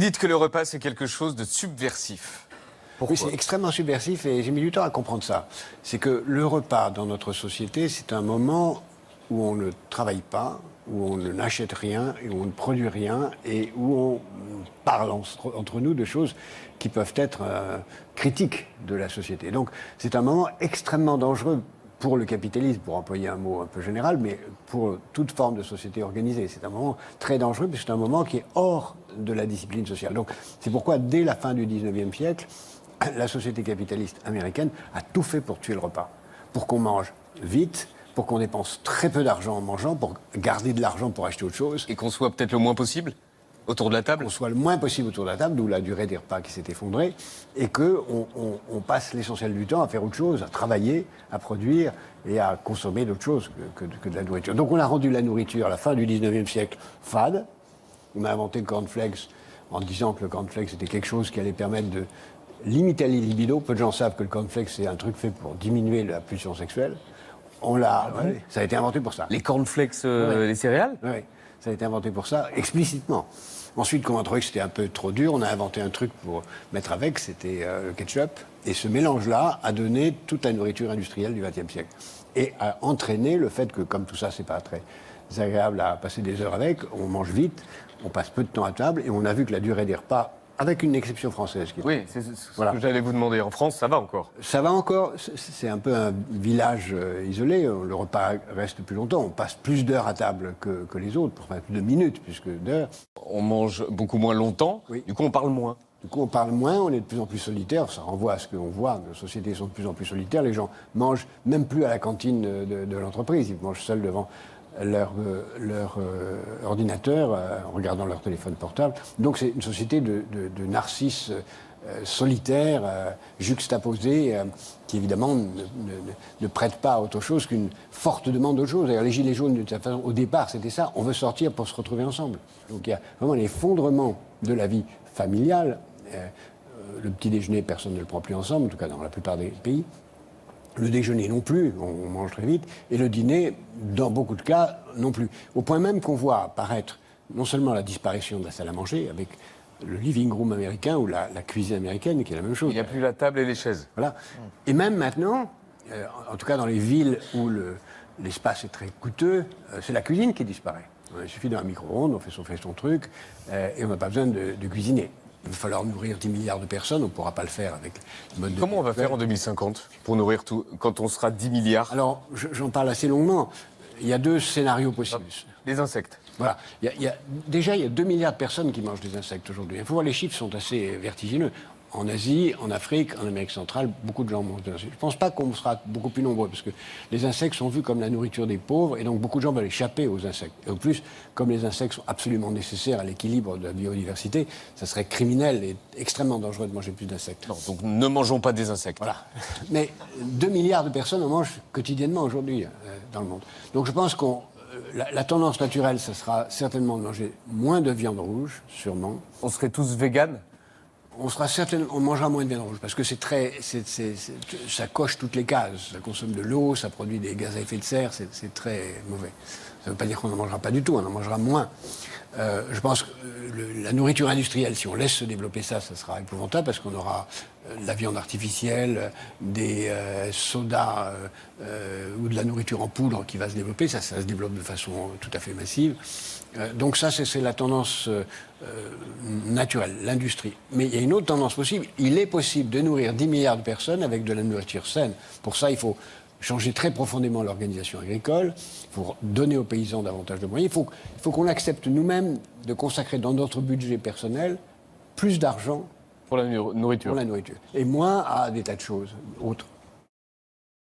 dites que le repas, c'est quelque chose de subversif. Oui, c'est extrêmement subversif et j'ai mis du temps à comprendre ça. C'est que le repas dans notre société, c'est un moment où on ne travaille pas, où on n'achète rien, et où on ne produit rien, et où on parle entre nous de choses qui peuvent être critiques de la société. Donc c'est un moment extrêmement dangereux pour le capitalisme, pour employer un mot un peu général, mais pour toute forme de société organisée. C'est un moment très dangereux, puisque c'est un moment qui est hors de la discipline sociale. Donc c'est pourquoi, dès la fin du 19e siècle, la société capitaliste américaine a tout fait pour tuer le repas, pour qu'on mange vite, pour qu'on dépense très peu d'argent en mangeant, pour garder de l'argent pour acheter autre chose. Et qu'on soit peut-être le moins possible autour de la table. Qu'on soit le moins possible autour de la table, d'où la durée des repas qui s'est effondrée, et qu'on on passe l'essentiel du temps à faire autre chose, à travailler, à produire et à consommer d'autres choses que de la nourriture. Donc on a rendu la nourriture, à la fin du 19e siècle, fade. On a inventé le cornflakes en disant que le cornflakes était quelque chose qui allait permettre de limiter les libidos. Peu de gens savent que le cornflakes, c'est un truc fait pour diminuer la pulsion sexuelle. Ça a été inventé pour ça. Les cornflakes, les céréales. Oui, ça a été inventé pour ça, explicitement. Ensuite, quand on a trouvé que c'était un peu trop dur, on a inventé un truc pour mettre avec, c'était le ketchup. Et ce mélange-là a donné toute la nourriture industrielle du XXe siècle. Et a entraîné le fait que, comme tout ça, c'est pas très agréable à passer des heures avec, on mange vite, on passe peu de temps à table, et on a vu que la durée des repas, avec une exception française. Oui, c'est ce que j'allais vous demander. En France, ça va encore. Ça va encore. C'est un peu un village isolé. Le repas reste plus longtemps. On passe plus d'heures à table que les autres, enfin plus de minutes plus que d'heures. On mange beaucoup moins longtemps. Oui. Du coup, on parle moins. Du coup, on parle moins, on est de plus en plus solitaire. Ça renvoie à ce qu'on voit. Nos sociétés sont de plus en plus solitaires. Les gens mangent même plus à la cantine de l'entreprise. Ils mangent seuls devant leur ordinateur, en regardant leur téléphone portable. Donc c'est une société de narcisses solitaires, juxtaposés, qui évidemment ne prêtent pas à autre chose qu'une forte demande d'autre chose. D'ailleurs, les Gilets jaunes, de toute façon, au départ, c'était ça. On veut sortir pour se retrouver ensemble. Donc il y a vraiment l'effondrement de la vie familiale. Le petit déjeuner, personne ne le prend plus ensemble, en tout cas dans la plupart des pays. Le déjeuner non plus, on mange très vite, et le dîner, dans beaucoup de cas, non plus. Au point même qu'on voit apparaître non seulement la disparition de la salle à manger, avec le living room américain ou la cuisine américaine, qui est la même chose. Il n'y a plus la table et les chaises. Voilà. Et même maintenant, en tout cas dans les villes où l'espace est très coûteux, c'est la cuisine qui disparaît. Il suffit d'un micro-ondes, on fait son truc, et on n'a pas besoin de cuisiner. Il va falloir nourrir 10 milliards de personnes, on ne pourra pas le faire avec le mode de vie. Comment on va faire en 2050 pour nourrir tout, quand on sera 10 milliards? Alors, j'en parle assez longuement. Il y a deux scénarios possibles. Les insectes. Voilà. Déjà, il y a 2 milliards de personnes qui mangent des insectes aujourd'hui. Il faut voir, les chiffres sont assez vertigineux. En Asie, en Afrique, en Amérique centrale, beaucoup de gens mangent des insectes. Je ne pense pas qu'on sera beaucoup plus nombreux, parce que les insectes sont vus comme la nourriture des pauvres, et donc beaucoup de gens veulent échapper aux insectes. Et en plus, comme les insectes sont absolument nécessaires à l'équilibre de la biodiversité, ça serait criminel et extrêmement dangereux de manger plus d'insectes. Non, donc ne mangeons pas des insectes. Voilà. Mais 2 milliards de personnes en mangent quotidiennement aujourd'hui dans le monde. Donc je pense que la tendance naturelle, ça sera certainement de manger moins de viande rouge, sûrement. On serait tous véganes? On mangera moins de viande rouge parce que ça coche toutes les cases. Ça consomme de l'eau, ça produit des gaz à effet de serre, c'est très mauvais. Ça ne veut pas dire qu'on n'en mangera pas du tout, on en mangera moins. Je pense que la nourriture industrielle, si on laisse se développer ça sera épouvantable parce qu'on aura de la viande artificielle, des sodas ou de la nourriture en poudre qui va se développer. Ça se développe de façon tout à fait massive. Donc ça, c'est la tendance naturelle, l'industrie. Mais il y a une autre tendance possible. Il est possible de nourrir 10 milliards de personnes avec de la nourriture saine. Pour ça, il faut changer très profondément l'organisation agricole, pour donner aux paysans davantage de moyens. Il faut qu'on accepte nous-mêmes de consacrer dans notre budget personnel plus d'argent pour la nourriture. Et moins à des tas de choses autres.